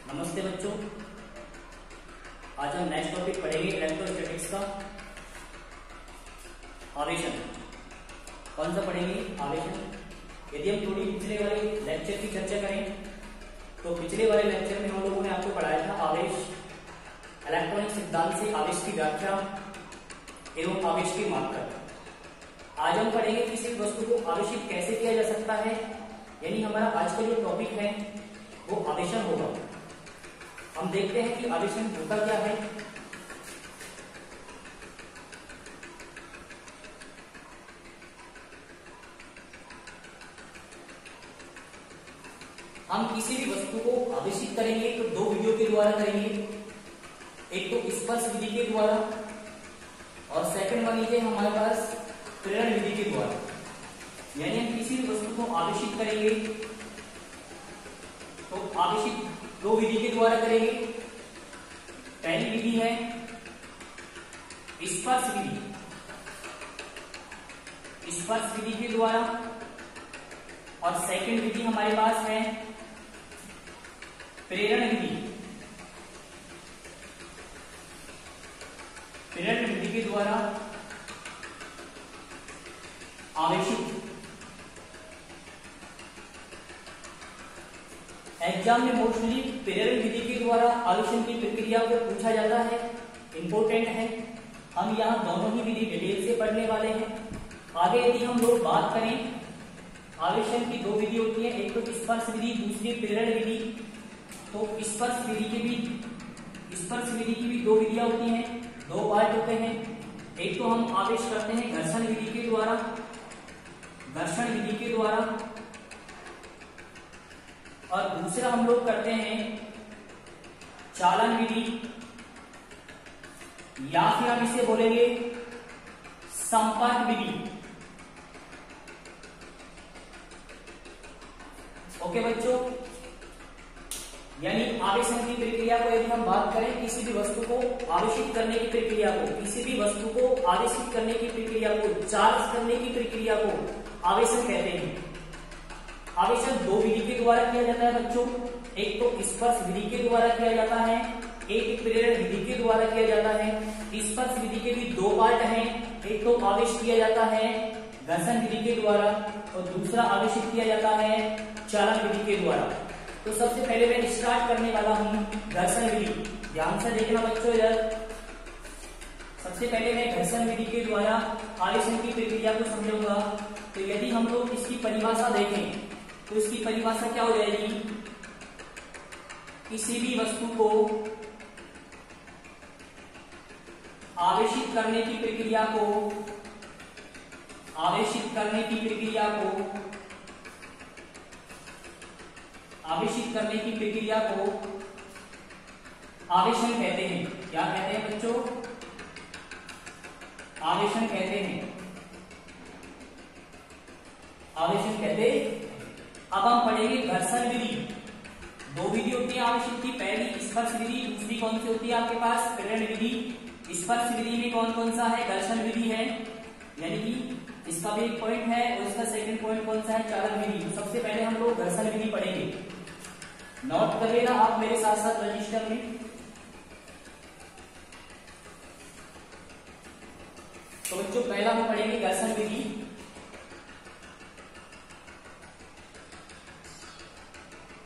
नमस्ते बच्चों, आज हम नेक्स्ट टॉपिक पढ़ेंगे इलेक्ट्रोस्टैटिक्स का आवेशन। कौन सा पढ़ेंगे? आवेशन। यदि हम थोड़ी पिछले वाले लेक्चर की चर्चा करें तो पिछले वाले लेक्चर में हम लोगों ने आपको पढ़ाया था आवेश, इलेक्ट्रॉनिक सिद्धांत से आवेश की व्याख्या एवं आवेश की मात्रा। आज हम पढ़ेंगे किसी वस्तु को आवेशित कैसे किया जा सकता है, यानी हमारा आज का जो टॉपिक है वो आवेशन होगा। हम देखते हैं कि आवेशन होता क्या है। हम किसी भी वस्तु को आवेशित करेंगे तो दो विधियों के द्वारा करेंगे, एक तो स्पर्श विधि के द्वारा और सेकंड वन लीजिए हमारे पास प्रेरण विधि के द्वारा। यानी हम किसी भी वस्तु को आवेशित करेंगे तो आवेशित दो विधि के द्वारा करेंगे। पहली विधि है स्पर्श विधि, स्पर्श विधि के द्वारा, और सेकंड विधि हमारे पास है प्रेरण विधि। प्रेरण विधि के द्वारा आवेशित। एग्जाम में मोस्टली प्रेरण विधि के द्वारा आवेशन की प्रक्रिया को पूछा जाता है, इंपॉर्टेंट है। हम यहाँ दोनों ही विधि डिटेल से पढ़ने वाले हैं। आगे यदि हम लोग बात करें, आवेशन की दो विधि होती है, एक तो स्पर्श विधि, दूसरी प्रेरण विधि। तो स्पर्श विधि की भी दो विधियां होती हैं, दो पार्ट होते हैं। एक तो हम आवेश करते हैं घर्षण विधि के द्वारा, घर्षण विधि के द्वारा, और दूसरा हम लोग करते हैं चालन विधि, या फिर हम इसे बोलेंगे संपर्क विधि। ओके बच्चों, यानी आवेशन की प्रक्रिया को यदि हम बात करें, किसी भी वस्तु को आवेशित करने की प्रक्रिया को, किसी भी वस्तु को आवेशित करने की प्रक्रिया को, चार्ज करने की प्रक्रिया को आवेशन कहते हैं। आवेशन दो विधि के द्वारा किया जाता है बच्चों, एक तो स्पर्श विधि के द्वारा किया जाता है, एक प्रेरण विधि के द्वारा किया जाता है। स्पर्श विधि के भी दो पार्ट हैं, एक तो आवेश किया जाता है घर्षण विधि के द्वारा और दूसरा आवेशित किया जाता है चालन विधि के द्वारा। तो सबसे पहले मैं स्टार्ट करने वाला हूं घर्षण विधि। ध्यान से देखना बच्चों इधर। सबसे पहले मैं घर्षण विधि के द्वारा आवेशन की प्रक्रिया को समझाऊंगा। तो यदि हम लोग इसकी परिभाषा देखें तो इसकी परिभाषा क्या हो जाएगी? किसी भी वस्तु को आवेशित करने की प्रक्रिया को, आवेशित करने की प्रक्रिया को, आवेशित करने की प्रक्रिया को आवेशन कहते हैं। क्या कहते हैं बच्चों? आवेशन कहते हैं, आवेशन कहते हैं। अब हम पढ़ेंगे घर्षण विधि। दो विधि होती है आवेशन की, पहली स्पर्श विधि, दूसरी कौन सी होती है आपके पास? प्रेरण विधि। स्पर्श विधि में कौन कौन सा है? घर्षण विधि है, यानी कि इसका भी एक पॉइंट है, और इसका सेकंड पॉइंट कौन सा है? चालन विधि। तो सबसे पहले हम लोग घर्षण विधि पढ़ेंगे। नोट कर लेना आप मेरे साथ साथ रजिस्टर में। तो बच्चों पहला हम पढ़ेंगे घर्षण विधि।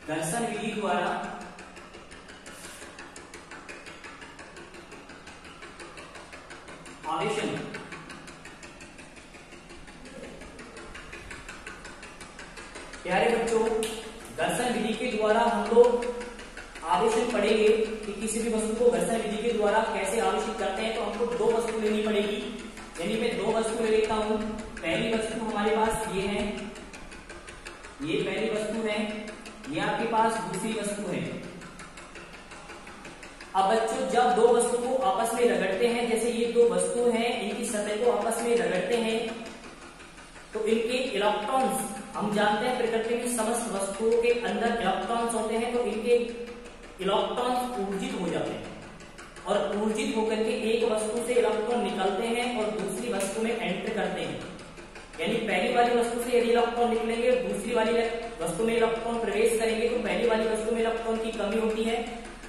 घर्षण विधि द्वारा आवेशन। प्यारे बच्चों, घर्षण विधि के द्वारा हम लोग आवेशन पढ़ेंगे कि किसी भी वस्तु को घर्षण विधि के द्वारा कैसे आवेशित करते हैं। तो हमको दो वस्तु लेनी पड़ेगी, यानी मैं दो वस्तु ले लेता हूं। पहली वस्तु हमारे पास ये है, ये पहली वस्तु है, ये आपके पास दूसरी वस्तु है। अब बच्चों जब दो वस्तु को आपस में रगड़ते हैं, जैसे ये दो वस्तु हैं, इनकी सतह को आपस में रगड़ते हैं तो इनके इलेक्ट्रॉन्स, हम जानते हैं प्रकृति में समस्त वस्तुओं के अंदर इलेक्ट्रॉन्स होते हैं, तो इनके इलेक्ट्रॉन्स ऊर्जित हो जाते हैं और ऊर्जित होकर के एक वस्तु से इलेक्ट्रॉन निकलते हैं और दूसरी वस्तु में एंटर करते हैं। यानी पहली वाली वस्तु से यदि इलेक्ट्रॉन निकलेंगे, दूसरी वाली वस्तु में इलेक्ट्रॉन प्रवेश करेंगे तो पहली वाली वस्तु में इलेक्ट्रॉन इलेक्ट्रॉन की कमी होती है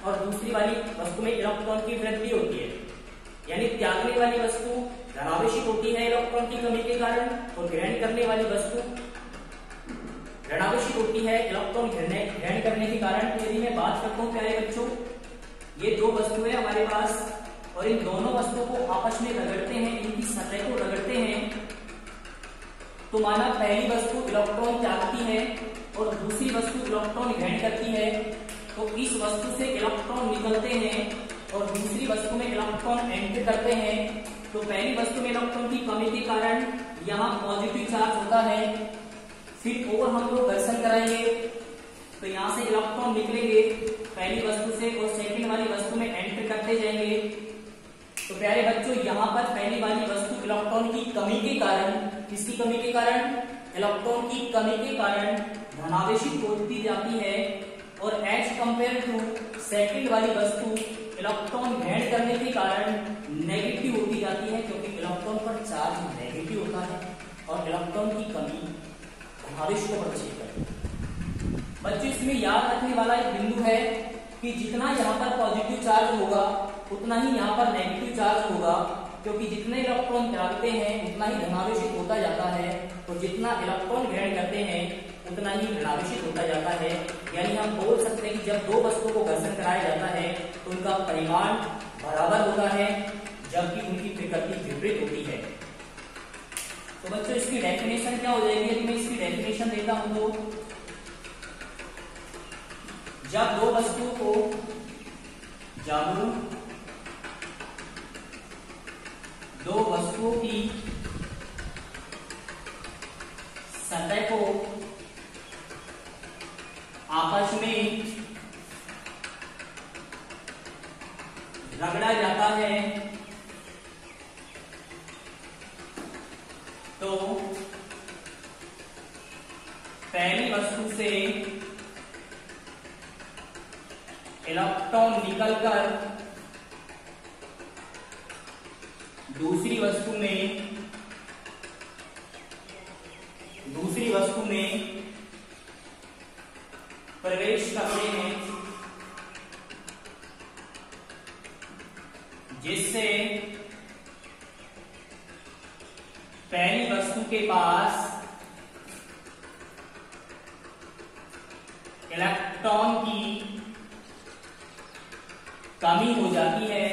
और दूसरी वाली वस्तु में इलेक्ट्रॉन की वृद्धि होती है। यानी त्यागने वाली वस्तु धनावेशित होती है इलेक्ट्रॉन की कमी के कारण, और ग्रहण करने वाली वस्तु ऋणावेशित होती है इलेक्ट्रॉन ग्रहण करने के कारण। तो यदि मैं बात करता हूँ प्यारे बच्चों, ये दो वस्तुएं हमारे पास, और इन दोनों वस्तुओं को आपस में रगड़ते हैं, इनकी सतह को रगड़ते हैं, तो माना पहली वस्तु इलेक्ट्रॉन त्यागती है और दूसरी वस्तु इलेक्ट्रॉन ग्रहण करती है, तो इस वस्तु से इलेक्ट्रॉन निकलते हैं और दूसरी वस्तु में इलेक्ट्रॉन एंटर करते हैं। तो पहली वस्तु में इलेक्ट्रॉन की कमी के कारण यहाँ पॉजिटिव चार्ज होता है, फिर और हम लोग घर्षण कराएंगे तो यहाँ से इलेक्ट्रॉन निकलेंगे पहली वस्तु से और सेकंड वाली वस्तु में एंटर करते जाएंगे। तो प्यारे बच्चों, यहाँ पर पहली वाली वस्तु इलेक्ट्रॉन की कमी के कारण, किसकी कमी के कारण? इलेक्ट्रॉन की कमी के कारण धनावेशित होती जाती है, और एज कंपेयर टू सेकंड वाली वस्तु इलेक्ट्रॉन ग्रहण करने के कारण नेगेटिव होती जाती है, क्योंकि इलेक्ट्रॉन पर चार्ज नेगेटिव होता है और इलेक्ट्रॉन की कमी धनावेश को प्रदर्शित करती है। बच्चों, इसमें याद रखने वाला एक बिंदु है कि जितना यहाँ पर पॉजिटिव चार्ज होगा उतना ही यहाँ पर नेगेटिव चार्ज होगा, क्योंकि जितने इलेक्ट्रॉन त्यागते हैं उतना ही धनावेशित होता जाता है, और जितना इलेक्ट्रॉन ग्रहण करते हैं उतना ही ऋणावेशित होता जाता है। यानी हम बोल सकते हैं कि जब दो वस्तुओं को घर्षण कराया जाता है तो उनका परिमाण बराबर होता है, जबकि उनकी प्रकृति विपरीत होती है। तो बच्चों, इसकी डेफिनेशन क्या हो जाएगी? यदि मैं इसकी डेफिनेशन देता हूं तो जब दो वस्तुओं को दो वस्तुओं की सतह को आपस में रगड़ा जाता है तो पहली वस्तु से इलेक्ट्रॉन निकलकर दूसरी वस्तु में प्रवेश करते हैं, जिससे पहली वस्तु के पास इलेक्ट्रॉन की कमी हो जाती है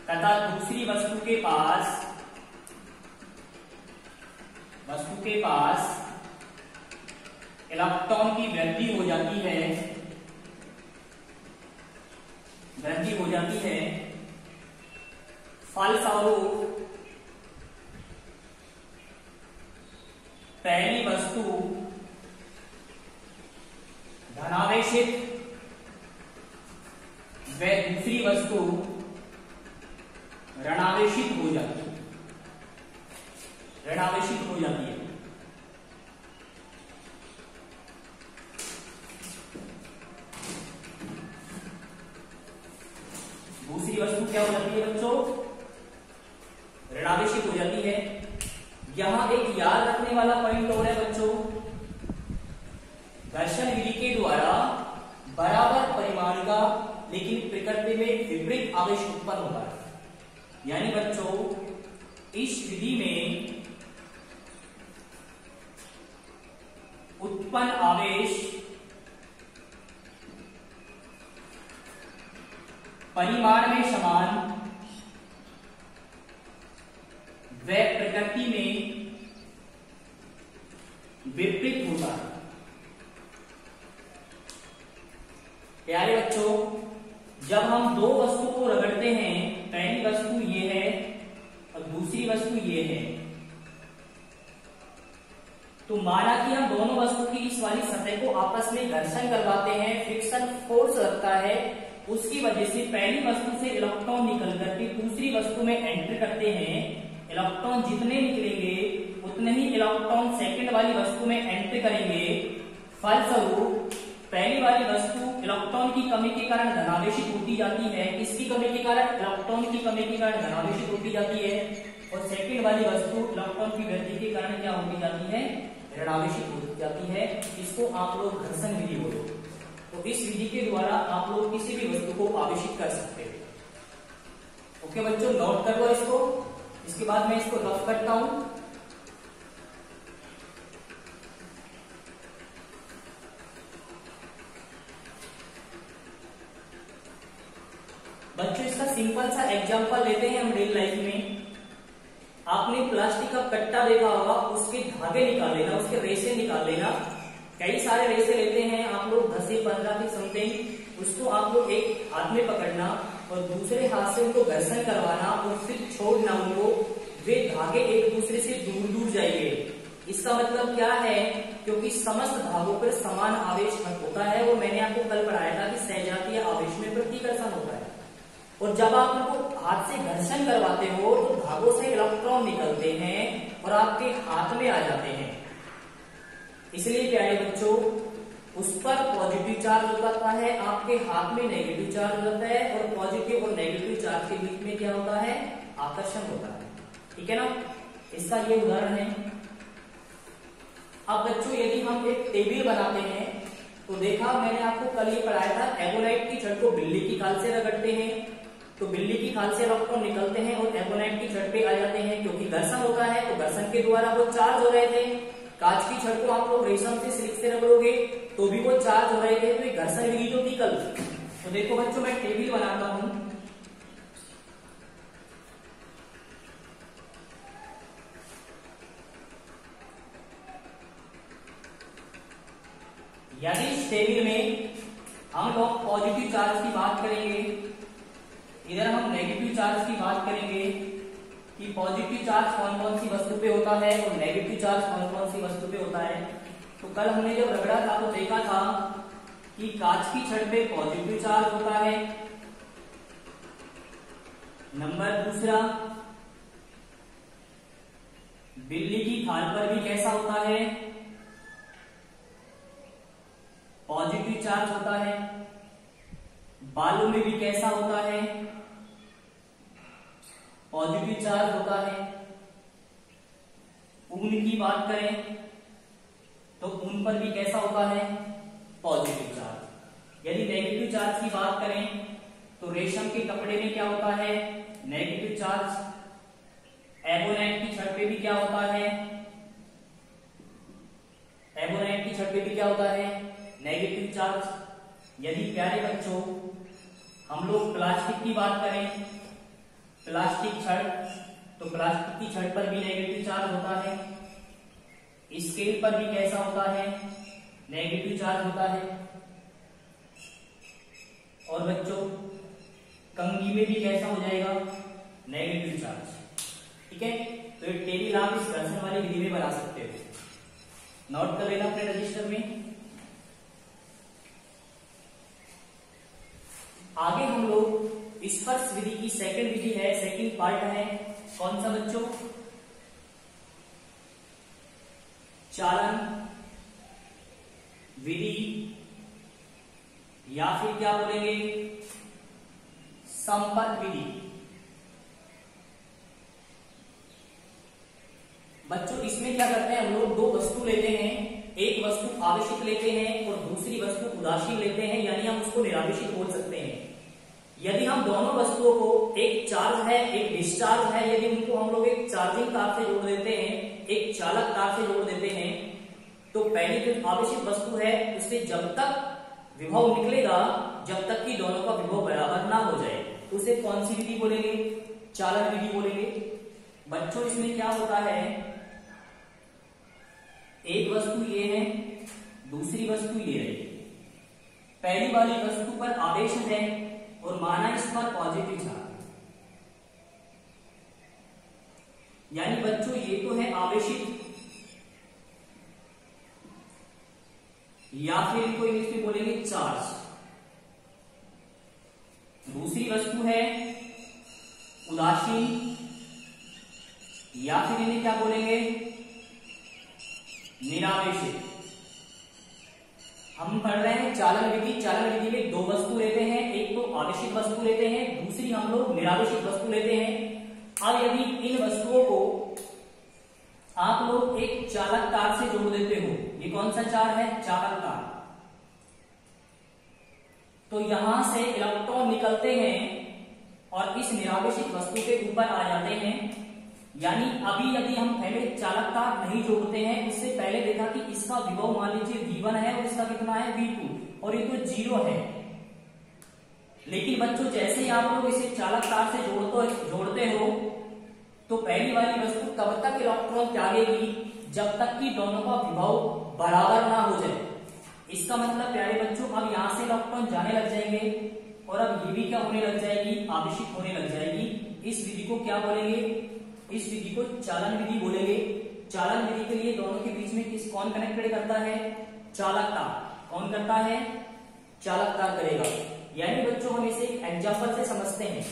तथा दूसरी वस्तु के पास इलेक्ट्रॉन की वृद्धि हो जाती है। फलस्वरूप पहली वस्तु धनावेशित व दूसरी वस्तु ऋणावेशित हो जाती है। दूसरी वस्तु क्या हो जाती है बच्चों? ऋणावेशित हो जाती है। यहां एक याद रखने वाला पॉइंट और है बच्चों, घर्षण विधि के द्वारा बराबर परिमाण का लेकिन प्रकृति में विपरीत आवेश उत्पन्न होता है। यानी बच्चों, इस विधि में उत्पन्न आवेश परिमाण में समान व प्रकृति में विपरीत होता है। प्यारे बच्चों, जब हम दो वस्तु को रगड़ते हैं, पहली वस्तु ये है और दूसरी वस्तु ये है, तो माना कि हम दोनों वस्तु की इस वाली सतह को आपस में घर्षण करवाते हैं, फ्रिक्शन फोर्स लगता है, उसकी वजह से पहली वस्तु से इलेक्ट्रॉन निकल करके दूसरी वस्तु में एंटर करते हैं। इलेक्ट्रॉन जितने निकलेंगे उतने ही इलेक्ट्रॉन सेकंड वाली वस्तु में एंटर करेंगे। फलस्वरूप पहली वाली वस्तु इलेक्ट्रॉन की कमी के कारण धनावेशित होती जाती है। किसकी कमी के कारण? इलेक्ट्रॉन की कमी के कारण धनावेशित होती जाती है। और सेकंड वाली वस्तु इलेक्ट्रॉन की वृद्धि के कारण क्या होती जाती है? ऋणावेशित हो जाती है। इसको आप लोग घर्षण विधि बोलो। तो इस विधि के द्वारा आप लोग किसी भी वस्तु को आवेशित कर सकते हो। ओके बच्चों, नोट कर लो इसको। इसके बाद मैं इसको रफ करता हूं। बच्चों इसका सिंपल सा एग्जांपल लेते हैं हम रियल लाइफ में। आपने प्लास्टिक का कट्टा देखा होगा, उसके धागे निकाल लेना, उसके रेशे निकाल लेना। कई सारे रेशे लेते हैं आप लोग, 10 से 15 की समथिंग। उसको आप लोग एक हाथ में पकड़ना और दूसरे हाथ से उनको घर्षण करवाना और फिर छोड़ना उनको। वे धागे एक दूसरे से दूर दूर जाएंगे। इसका मतलब क्या है? क्योंकि समस्त धागों पर समान आवेश होता है। और मैंने आपको कल पढ़ाया था कि सजातीय आवेश में प्रतिकर्षण होता है। और जब आप उनको हाथ से घर्षण करवाते हो तो धागों से इलेक्ट्रॉन निकलते हैं और आपके हाथ में आ जाते हैं। इसलिए प्यारे बच्चों, उस पर पॉजिटिव चार्ज हो जाता है, आपके हाथ में नेगेटिव चार्ज हो जाता है। और पॉजिटिव और नेगेटिव चार्ज के बीच में क्या होता है? आकर्षण होता है। ठीक है ना? इसका ये उदाहरण है। अब बच्चों यदि हम एक टेबल बनाते हैं तो देखा मैंने आपको कल ये पढ़ाया था, एबोनाइट की छड़ को बिल्ली की खाल से रगड़ते हैं तो बिल्ली की खाल से इलेक्ट्रॉन निकलते हैं और एबोनाइट की छड़ पे आ जाते हैं। क्योंकि घर्षण होता है तो घर्षण के द्वारा वो चार्ज हो रहे थे। कांच की छड़ को आप लोग रेशम से सिल्क से रगड़ोगे तो भी वो चार्ज हो रहे थे। तो ये घर्षण विधि तो थी कल। तो देखो बच्चों, मैं टेबल बनाता हूं। यदि इस टेबल में हम लोग पॉजिटिव चार्ज की बात करेंगे, इधर हम नेगेटिव चार्ज की बात करेंगे कि पॉजिटिव चार्ज कौन कौन सी वस्तु पे होता है और नेगेटिव चार्ज कौन कौन सी वस्तु पे होता है। तो कल हमने जब रगड़ा था तो देखा था कि कांच की छड़ पे पॉजिटिव चार्ज होता है। नंबर दूसरा, बिल्ली की खाल पर भी कैसा होता है? पॉजिटिव चार्ज होता है। बालों में भी कैसा होता है? पॉजिटिव चार्ज होता है। ऊन की बात करें तो ऊन पर भी कैसा होता है? Positive charge. यदि नेगेटिव चार्ज की बात करें तो रेशम के कपड़े में क्या होता है? Negative charge. एबोनाइट की छड़ पे भी क्या होता है? एबोनाइट की छड़ पे भी क्या होता है? Negative charge. यदि प्यारे बच्चों हम लोग प्लास्टिक की बात करें, प्लास्टिक छड़, तो प्लास्टिक की छड़ पर भी नेगेटिव चार्ज होता है। स्केल पर भी कैसा होता है? नेगेटिव चार्ज होता है। और बच्चों कंघी में भी कैसा हो जाएगा? Negative charge. ठीक है, तो ये टेबल आप इस घर्षण वाली विधि में बना सकते हो। नोट कर लेना अपने रजिस्टर में। आगे हम लोग स्पर्श विधि की सेकंड विधि है, सेकंड पार्ट है। कौन सा बच्चों? चालन विधि, या फिर क्या बोलेंगे? संपर्क विधि। बच्चों इसमें क्या करते हैं हम लोग? दो वस्तु लेते हैं, एक वस्तु आवेशित लेते हैं और दूसरी वस्तु उदासीन लेते हैं, यानी हम उसको निरावेशित बोल सकते हैं। यदि हम दोनों वस्तुओं को, एक चार्ज है एक डिस्चार्ज है, यदि उनको हम लोग एक चार्जिंग तार से जोड़ देते हैं, एक चालक तार से जोड़ देते हैं, तो पहली जो आवेशित वस्तु है उससे जब तक विभव निकलेगा, जब तक कि दोनों का विभव बराबर ना हो जाए, तो उसे कौन सी विधि बोलेंगे? चालन विधि बोलेंगे। बच्चों इसमें क्या होता है? एक वस्तु ये है, दूसरी वस्तु ये है। पहली वाली वस्तु पर आवेश है और माना इस पर पॉजिटिव चार्ज, यानी बच्चों ये तो है आवेशित, या फिर इनको इंग्लिश में बोलेंगे चार्ज। दूसरी वस्तु है उदासीन, या फिर इन्हें क्या बोलेंगे? निरावेशित। हम पढ़ रहे हैं चालन विधि। चालन विधि में दो वस्तु लेते हैं, एक तो आवेशित वस्तु लेते हैं, दूसरी हम लोग निरावेशित वस्तु लेते हैं। अब यदि इन वस्तुओं को आप लोग एक चालक तार से जोड़ देते हो। ये कौन सा तार है? चालक तार। तो यहां से इलेक्ट्रॉन निकलते हैं और इस निरावेशित वस्तु के ऊपर आ जाते हैं। यानी अभी यदि हम पहले चालक तार नहीं जोड़ते हैं, उससे पहले देखा कि इसका विभव मान लीजिए V1 है और इसका कितना है V2 और ये तो 0 है। लेकिन बच्चों जैसे ही आप लोग इसे चालक तार से जोड़ते हो तो पहली वाली वस्तु तब तक इलेक्ट्रॉन त्यागेगी जब तक कि दोनों का विभव बराबर ना हो जाए। इसका मतलब प्यारे बच्चों अब यहां से इलेक्ट्रॉन जाने लग जाएंगे और अब ये भी क्या होने लग जाएगी? आवेशित होने लग जाएगी। इस विधि को क्या बोलेंगे? इस विधि को चालन विधि बोलेंगे। चालन विधि के लिए दोनों के बीच में कौन कनेक्टेड करता है? चालक तार। कौन करता है? चालक तार करेगा। यानी बच्चों हम इसे एक एग्जाम्पल से समझते हैं।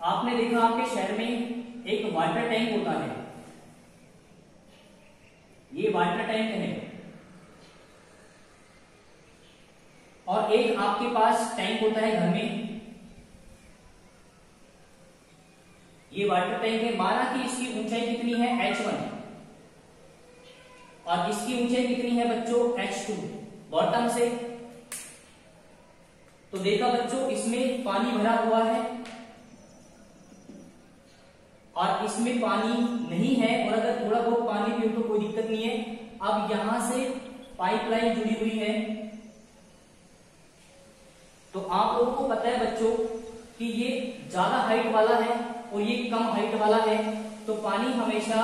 आपने देखा आपके शहर में एक वाटर टैंक होता है, ये वाटर टैंक है, और एक आपके पास टैंक होता है घर में, ये वाटर टैंक है। माना कि इसकी ऊंचाई कितनी है? h1 और इसकी ऊंचाई कितनी है बच्चों? h2 बॉटम से। तो देखा बच्चों इसमें पानी भरा हुआ है और इसमें पानी नहीं है, और अगर थोड़ा बहुत पानी भी हो तो कोई दिक्कत नहीं है। अब यहां से पाइपलाइन जुड़ी हुई है। तो आप लोगों को पता है बच्चों कि ये ज्यादा हाइट वाला है और ये कम हाइट वाला है, तो पानी हमेशा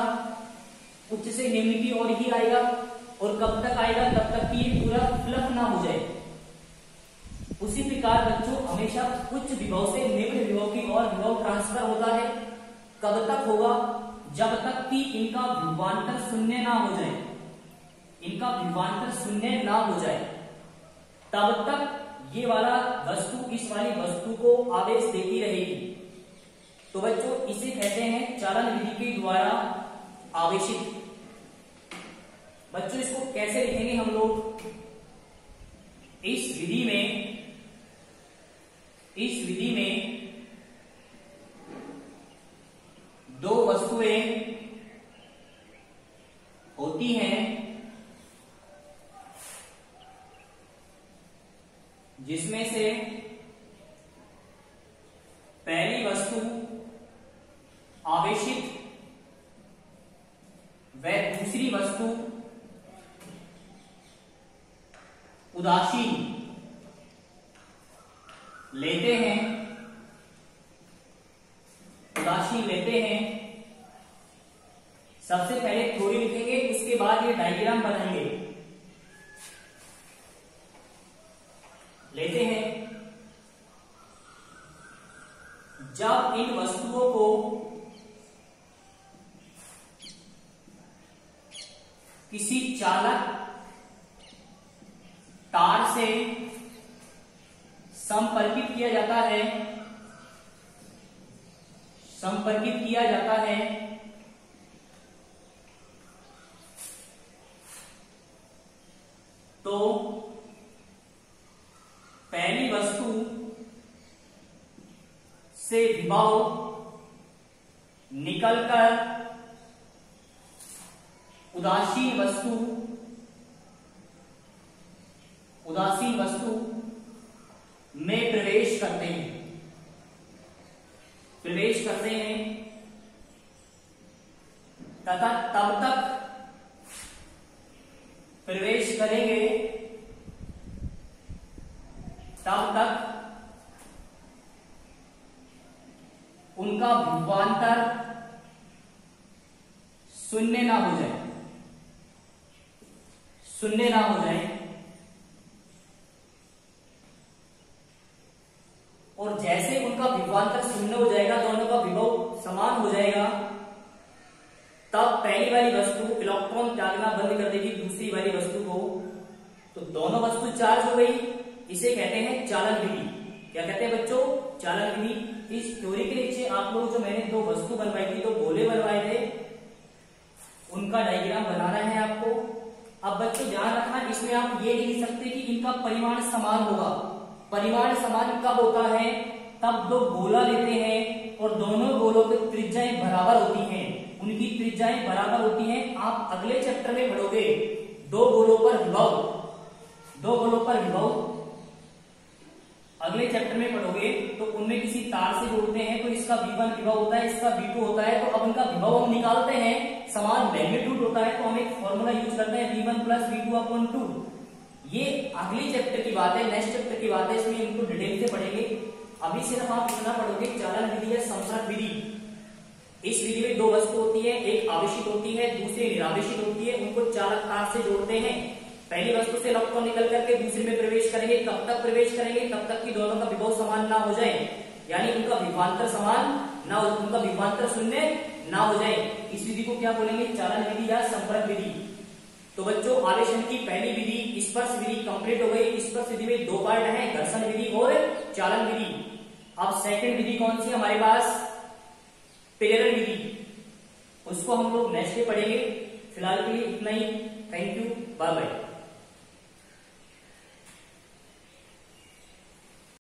उच्च से निम्न की ओर ही आएगा। और कब तक आएगा? तब तक कि ये पूरा फ्लफ ना हो जाए। उसी प्रकार बच्चों हमेशा उच्च विभव से निम्न विभव की ओर विभव ट्रांसफर होता है। कब तक होगा? जब तक कि इनका विभवांतर शून्य ना हो जाए। इनका विभवांतर शून्य ना हो जाए तब तक ये वाला वस्तु इस वाली वस्तु को आवेश देती रहेगी। तो बच्चों इसे कहते हैं चालन विधि के द्वारा आवेशित। बच्चों इसको कैसे लिखेंगे हम लोग? इस विधि में दो वस्तुएं होती हैं जिसमें से पहली वस्तु आवेशित व दूसरी वस्तु उदासीन लेते हैं। उदासीन लेते हैं। सबसे पहले थ्योरी लिखेंगे, उसके बाद ये डायग्राम बनाएंगे। लेते हैं जब इन वस्तुओं को किसी चालक तार से संपर्कित किया जाता है, तो पहली वस्तु से विभव निकलकर उदासीन वस्तु में प्रवेश करते हैं तथा तब तक प्रवेश करेंगे तब तक उनका विभवांतर शून्य ना हो जाए। और जैसे उनका विभवांतर शून्य हो जाएगा, दोनों का विभव समान हो जाएगा, तब पहली वाली वस्तु इलेक्ट्रॉन त्यागना बंद कर देगी दूसरी वाली वस्तु को। तो दोनों वस्तु चार्ज हो गई। इसे कहते हैं चालन विधि। क्या कहते हैं बच्चों? चालन विधि। इस थ्योरी के नीचे आप लोग जो मैंने दो वस्तु बनवाई थी, दो गोले बनवाए थे, उनका डायग्राम बनाना है आपको। अब बच्चों ध्यान रखना, इसमें आप ये नहीं लिख सकते कि इनका परिमाण समान होगा। परिमाण समान कब होता है? तब दो गोला लेते हैं और दोनों गोलों की त्रिज्याएं बराबर होती हैं। उनकी त्रिज्याएं बराबर होती हैं। आप अगले चैप्टर में पढ़ोगे दो गोलों पर विभव अगले चैप्टर में पढ़ोगे तो उनमें किसी तार से जोड़ते हैं तो इसका V1 विभव होता है, इसका V2 होता है। तो अब उनका विभव हम निकालते हैं, समान मैग्नीट्यूड होता है तो हम एक फॉर्मूला यूज करते हैं V1 प्लस V2/2। ये अगले चैप्टर की बात है, नेक्स्ट चैप्टर की बात है, इसमें इनको डिटेल से पढ़ेंगे। अभी सिर्फ आप इतना पढ़ोगे चालन विधि या संपर्क विधि। इस विधि में दो वस्तु होती है, एक आवेशित होती है, दूसरी निरावेशित होती है। उनको चालक तार से जोड़ते हैं। पहली वस्तु से इलेक्ट्रॉन निकल करके दूसरे में प्रवेश करेंगे। कब तक प्रवेश करेंगे? तब तक कि दोनों का विभव समान ना हो जाए, यानी उनका विभवांतर समान ना हो, उनका विभवांतर शून्य ना हो जाए। इस विधि को क्या बोलेंगे? चालन विधि या संपर्क विधि। तो बच्चों, आवेशन की पहली विधि स्पर्श विधि कंप्लीट हो गई। स्पर्श विधि में दो पार्ट हैं, घर्षण विधि और चालन विधि। अब सेकंड विधि कौन सी हमारे पास? प्रेरण विधि। उसको हम लोग नेक्स्ट डे पढ़ेंगे। फिलहाल के लिए इतना ही। Thank you, bye bye.